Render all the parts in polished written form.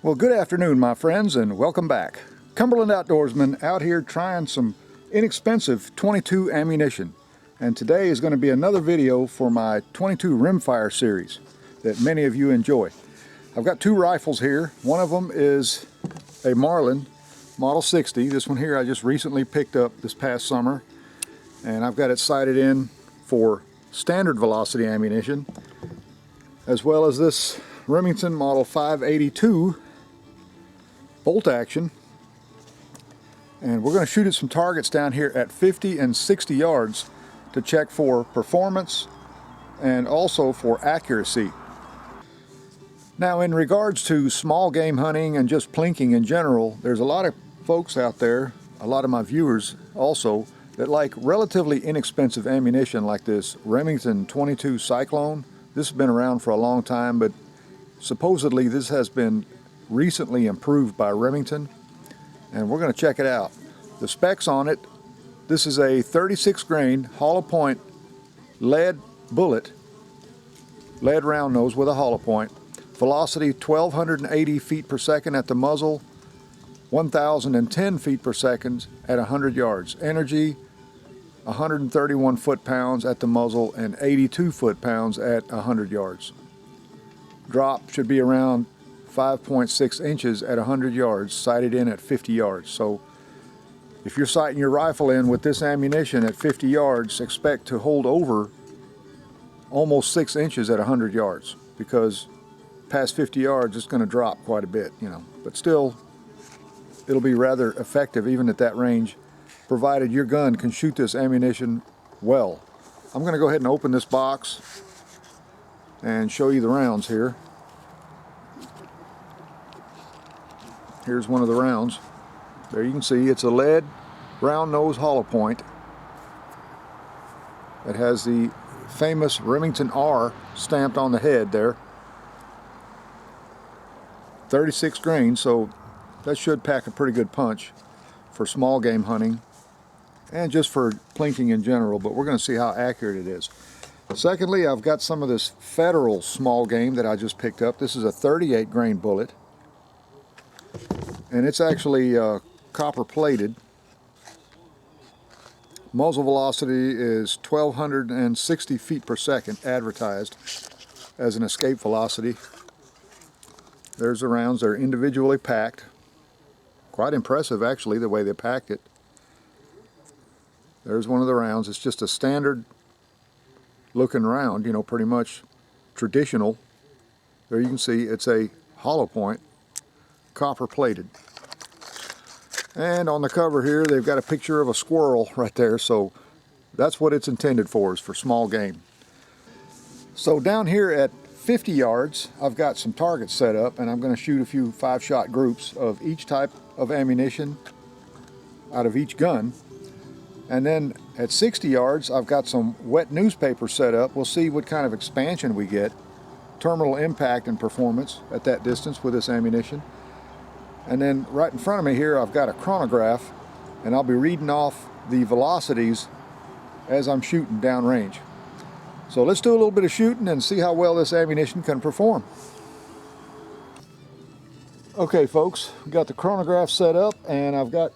Well, good afternoon, my friends, and welcome back. Cumberland Outdoorsman out here trying some inexpensive .22 ammunition. And today is going to be another video for my .22 rimfire series that many of you enjoy. I've got two rifles here. One of them is a Marlin Model 60. This one here I just recently picked up this past summer. And I've got it sighted in for standard velocity ammunition, as well as this Remington Model 582 bolt action, and we're going to shoot at some targets down here at 50 and 60 yards to check for performance and also for accuracy. Now, in regards to small game hunting and just plinking in general, there's a lot of folks out there, a lot of my viewers also, that like relatively inexpensive ammunition like this Remington .22 Cyclone. This has been around for a long time, but supposedly this has been recently improved by Remington, and we're going to check it out. The specs on it: this is a 36 grain hollow point lead bullet, lead round nose with a hollow point, velocity 1280 feet per second at the muzzle, 1010 feet per second at 100 yards, energy 131 foot-pounds at the muzzle and 82 foot-pounds at 100 yards. Drop should be around 5.6 inches at 100 yards, sighted in at 50 yards. So if you're sighting your rifle in with this ammunition at 50 yards, expect to hold over almost 6 inches at 100 yards, because past 50 yards it's going to drop quite a bit, you know. But still, it'll be rather effective even at that range, provided your gun can shoot this ammunition well. I'm going to go ahead and open this box and show you the rounds here. Here's one of the rounds. There you can see it's a lead round nose hollow point. It has the famous Remington R stamped on the head there. 36 grains, so that should pack a pretty good punch for small game hunting and just for plinking in general, but we're going to see how accurate it is. Secondly, I've got some of this Federal small game that I just picked up. This is a 38 grain bullet, and it's actually copper plated. Muzzle velocity is 1260 feet per second advertised as an escape velocity. There's the rounds. They're individually packed. Quite impressive actually, the way they packed it. There's one of the rounds. It's just a standard looking round, you know, pretty much traditional. There you can see it's a hollow point, copper plated. And on the cover here they've got a picture of a squirrel right there, so that's what it's intended for, is for small game. So down here at 50 yards I've got some targets set up, and I'm going to shoot a few 5-shot groups of each type of ammunition out of each gun. And then at 60 yards I've got some wet newspaper set up. We'll see what kind of expansion we get, terminal impact and performance at that distance with this ammunition. And then right in front of me here I've got a chronograph, and I'll be reading off the velocities as I'm shooting downrange. So let's do a little bit of shooting and see how well this ammunition can perform. Okay folks, we've got the chronograph set up, and I've got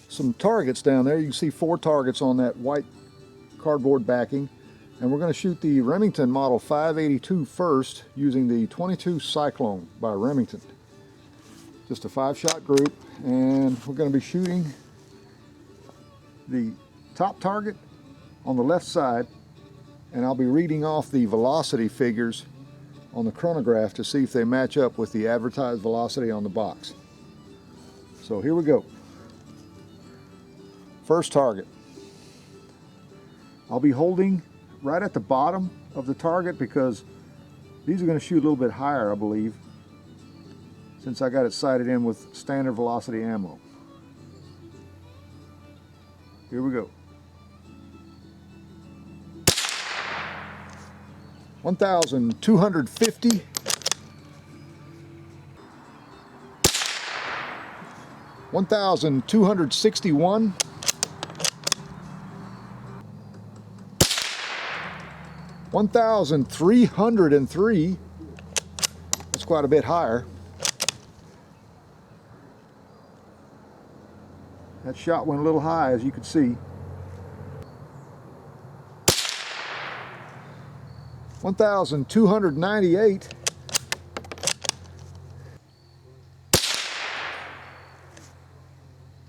some targets down there. You can see 4 targets on that white cardboard backing, and we're going to shoot the Remington Model 582 first using the .22 Cyclone by Remington. Just a 5-shot group, and we're going to be shooting the top target on the left side, and I'll be reading off the velocity figures on the chronograph to see if they match up with the advertised velocity on the box. So here we go. First target. I'll be holding right at the bottom of the target because these are going to shoot a little bit higher, I believe, since I got it sighted in with standard velocity ammo. Here we go. 1,250. 1,261. 1,303. That's quite a bit higher. That shot went a little high, as you can see. 1,298.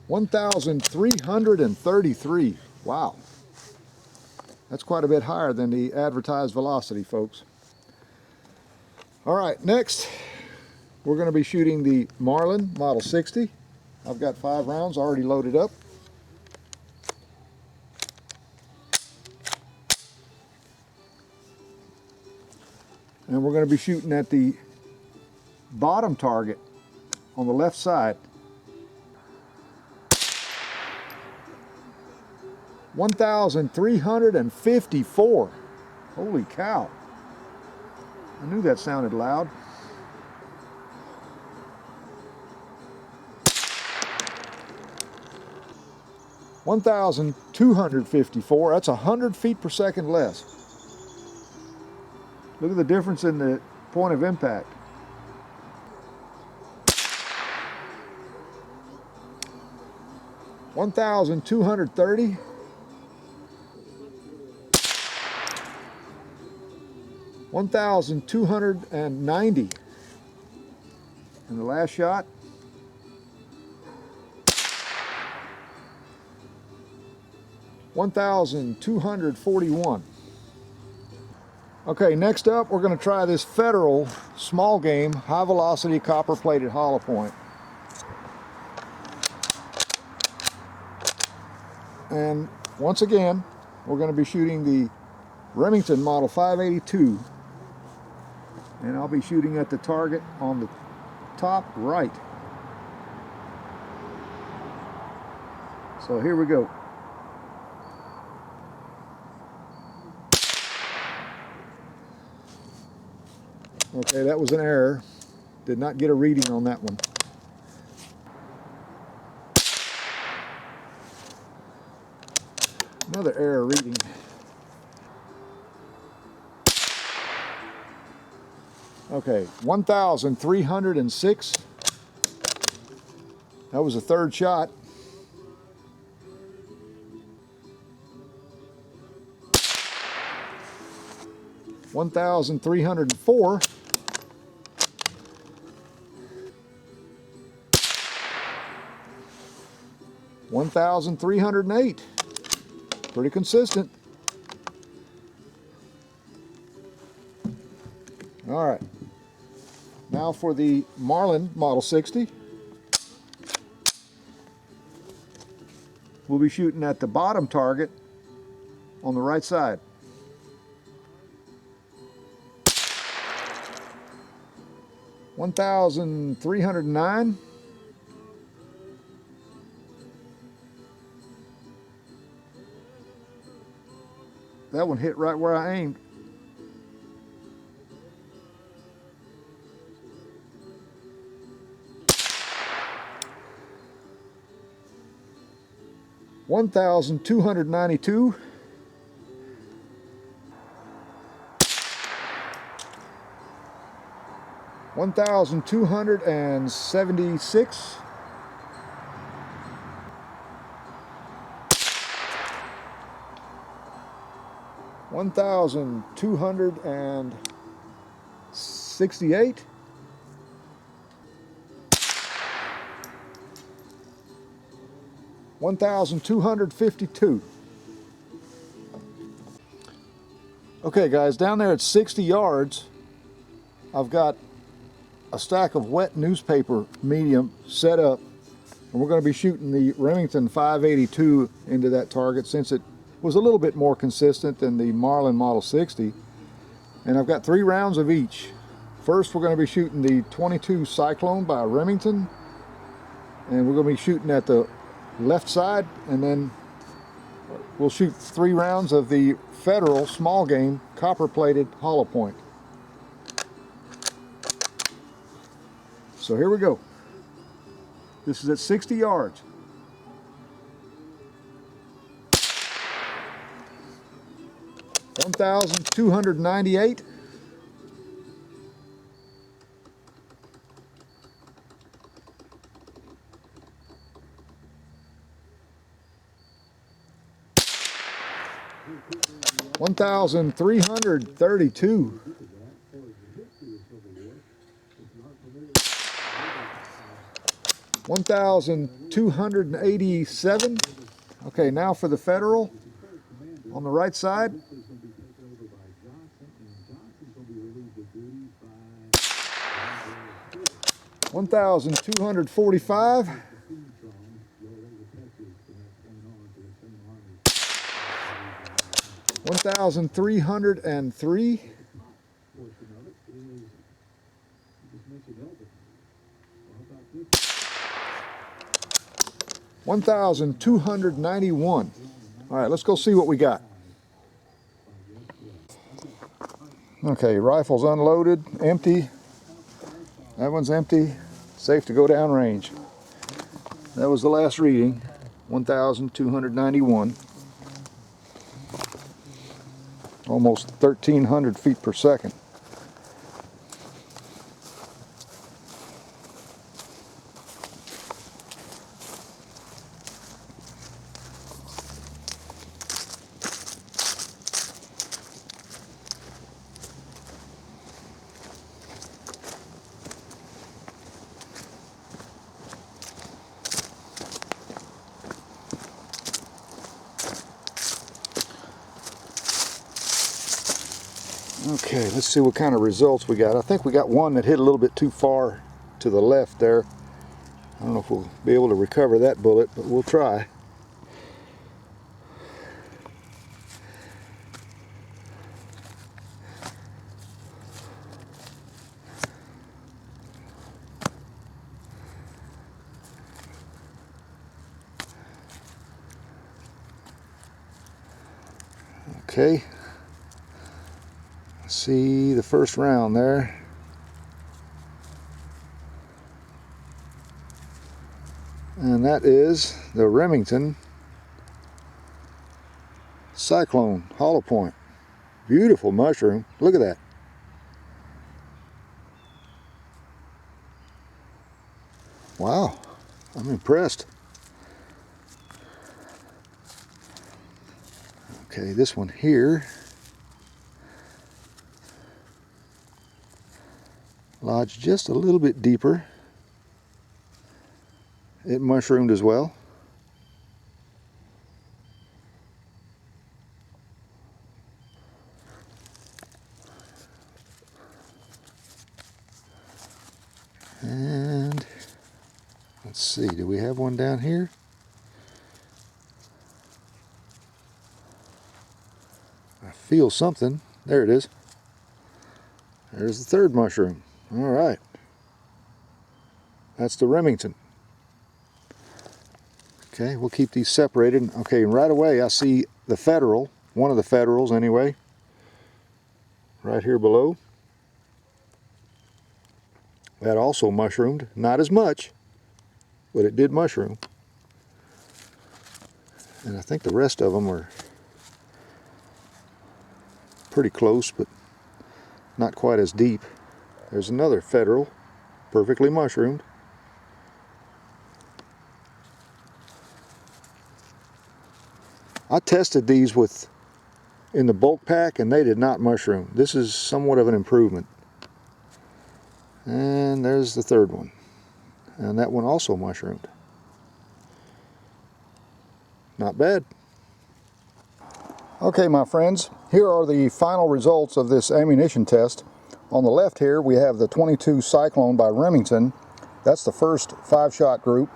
1,333. Wow. That's quite a bit higher than the advertised velocity, folks. All right, next we're going to be shooting the Marlin Model 60. I've got 5 rounds already loaded up. And we're going to be shooting at the bottom target on the left side. 1,354. Holy cow. I knew that sounded loud. $1,254. That's 100 feet per second less. Look at the difference in the point of impact. $1,230. $1,290. And the last shot. $1,241. Okay, next up we're going to try this Federal small game high velocity copper plated hollow point. And once again, we're going to be shooting the Remington Model 582. And I'll be shooting at the target on the top right. So here we go. Okay, that was an error. Did not get a reading on that one. Another error reading. Okay, 1,306. That was the third shot. $1,304. $1,308. Pretty consistent. All right. Now for the Marlin Model 60. We'll be shooting at the bottom target on the right side. $1,309. That one hit right where I aimed. $1,292. $1,276. $1,268. $1,252. Okay guys, down there at 60 yards, I've got a stack of wet newspaper medium set up, and we're going to be shooting the Remington 582 into that target since it was a little bit more consistent than the Marlin Model 60. And I've got 3 rounds of each. First we're going to be shooting the 22 Cyclone by Remington, and we're going to be shooting at the left side, and then we'll shoot 3 rounds of the Federal small game copper plated hollow point. So here we go. This is at 60 yards. $1,298. 1,332. 1,287. Okay, now for the Federal on the right side. 1,245. 1,303. 1,291. All right, let's go see what we got. Okay, rifle's unloaded, empty. That one's empty, safe to go down range. That was the last reading, 1,291. Almost 1,300 feet per second. Okay, let's see what kind of results we got. I think we got one that hit a little bit too far to the left there. I don't know if we'll be able to recover that bullet, but we'll try. Okay. See the first round there. And that is the Remington Cyclone hollow point. Beautiful mushroom. Look at that. Wow, I'm impressed. Okay, this one here lodged just a little bit deeper. It mushroomed as well. And let's see, do we have one down here? I feel something. There it is. There's the third mushroom. All right. That's the Remington. Okay, we'll keep these separated. Okay, right away I see the Federal, one of the Federals anyway, right here below. That also mushroomed. Not as much, but it did mushroom. And I think the rest of them are pretty close, but not quite as deep. There's another Federal, perfectly mushroomed. I tested these in the bulk pack and they did not mushroom. This is somewhat of an improvement. And there's the third one. And that one also mushroomed. Not bad. Okay, my friends, here are the final results of this ammunition test. On the left here we have the 22 Cyclone by Remington. That's the first 5-shot group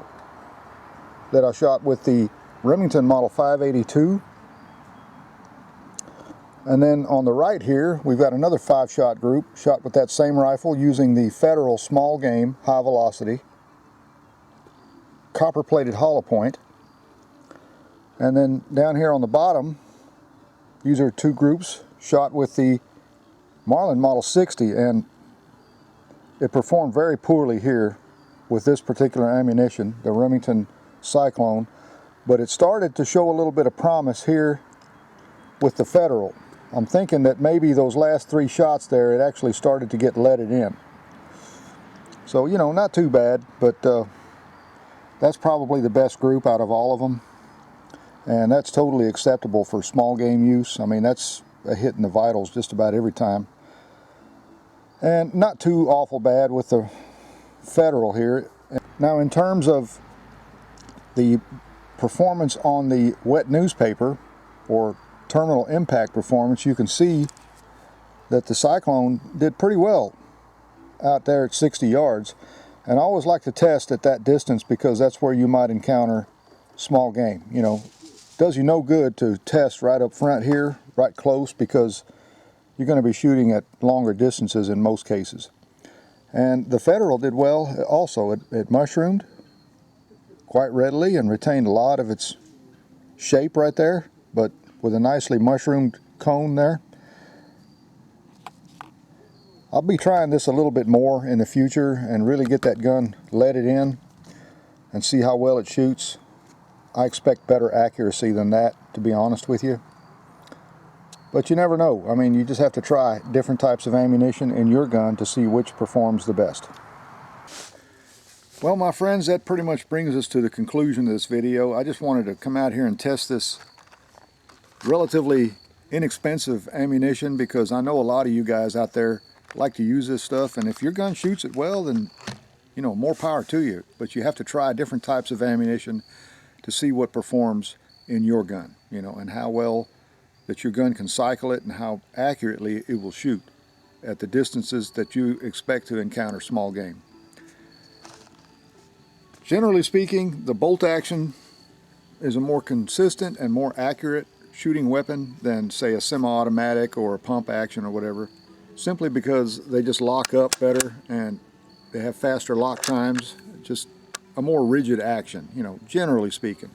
that I shot with the Remington Model 582. And then on the right here we've got another 5-shot group shot with that same rifle using the Federal small game high velocity copper plated hollow point. And then down here on the bottom, these are 2 groups shot with the Marlin Model 60, and it performed very poorly here with this particular ammunition, the Remington Cyclone, but it started to show a little bit of promise here with the Federal. I'm thinking that maybe those last 3 shots there, it actually started to get leaded in. So, you know, not too bad, but that's probably the best group out of all of them. and that's totally acceptable for small game use. I mean, that's a hit in the vitals just about every time. And not too awful bad with the Federal here. Now, in terms of the performance on the wet newspaper or terminal impact performance, you can see that the Cyclone did pretty well out there at 60 yards. And I always like to test at that distance because that's where you might encounter small game. You know, does you no good to test right up front here, right close, because you're going to be shooting at longer distances in most cases. And the Federal did well also. It mushroomed quite readily and retained a lot of its shape right there, but with a nicely mushroomed cone there. I'll be trying this a little bit more in the future and really get that gun leaded in and see how well it shoots. I expect better accuracy than that, to be honest with you. But you never know. I mean, you just have to try different types of ammunition in your gun to see which performs the best. Well, my friends, that pretty much brings us to the conclusion of this video. I just wanted to come out here and test this relatively inexpensive ammunition because I know a lot of you guys out there like to use this stuff, and if your gun shoots it well, then, you know, more power to you. But you have to try different types of ammunition to see what performs in your gun, you know, and how well that your gun can cycle it and how accurately it will shoot at the distances that you expect to encounter small game. Generally speaking, the bolt action is a more consistent and more accurate shooting weapon than, say, a semi-automatic or a pump action or whatever, simply because they just lock up better and they have faster lock times, just a more rigid action, you know, generally speaking.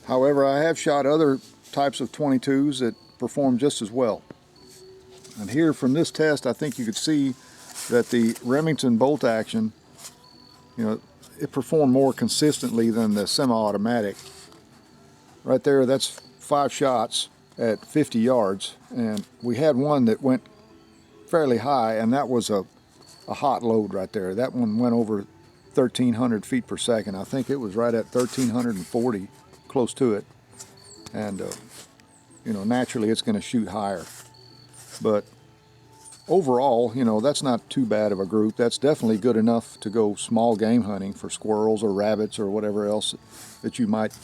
However, I have shot other types of 22s that perform just as well. And here from this test, I think you could see that the Remington bolt action, you know, it performed more consistently than the semi-automatic. Right there, that's 5 shots at 50 yards, and we had one that went fairly high, and that was a hot load right there. That one went over 1,300 feet per second. I think it was right at 1,340, close to it. And you know, naturally it's going to shoot higher. But overall, you know, that's not too bad of a group. That's definitely good enough to go small game hunting for squirrels or rabbits or whatever else that you might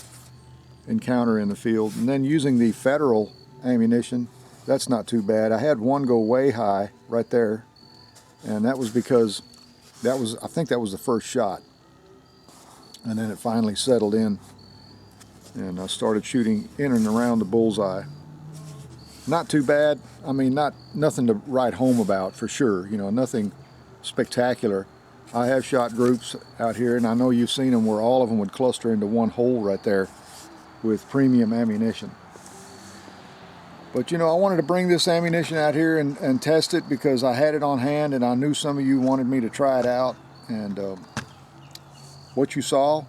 encounter in the field. And then using the Federal ammunition, that's not too bad. I had one go way high right there, and that was because I think that was the first shot. And then it finally settled in, and I started shooting in and around the bullseye. Not too bad. I mean, nothing to write home about for sure. You know, nothing spectacular. I have shot groups out here, and I know you've seen them where all of them would cluster into one hole right there with premium ammunition. But you know, I wanted to bring this ammunition out here and test it because I had it on hand and I knew some of you wanted me to try it out. And what you saw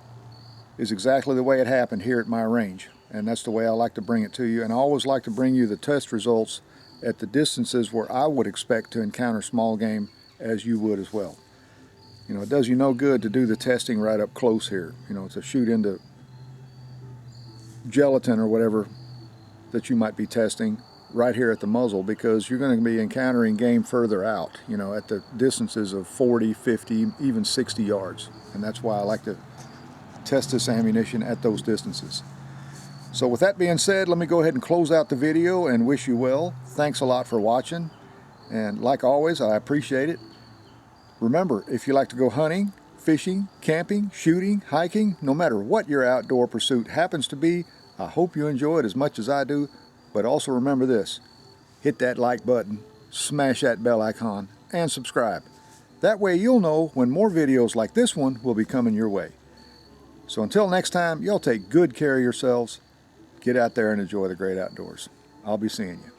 is exactly the way it happened here at my range. And that's the way I like to bring it to you. And I always like to bring you the test results at the distances where I would expect to encounter small game as you would as well. You know, it does you no good to do the testing right up close here. You know, to shoot into gelatin or whatever that you might be testing right here at the muzzle, because you're going to be encountering game further out, you know, at the distances of 40, 50, even 60 yards. And that's why I like to test this ammunition at those distances. So with that being said, let me go ahead and close out the video and wish you well. Thanks a lot for watching. And like always, I appreciate it. Remember, if you like to go hunting, fishing, camping, shooting, hiking, no matter what your outdoor pursuit happens to be, I hope you enjoy it as much as I do. But also remember this, hit that like button, smash that bell icon, and subscribe. That way you'll know when more videos like this one will be coming your way. So until next time, y'all take good care of yourselves. Get out there and enjoy the great outdoors. I'll be seeing you.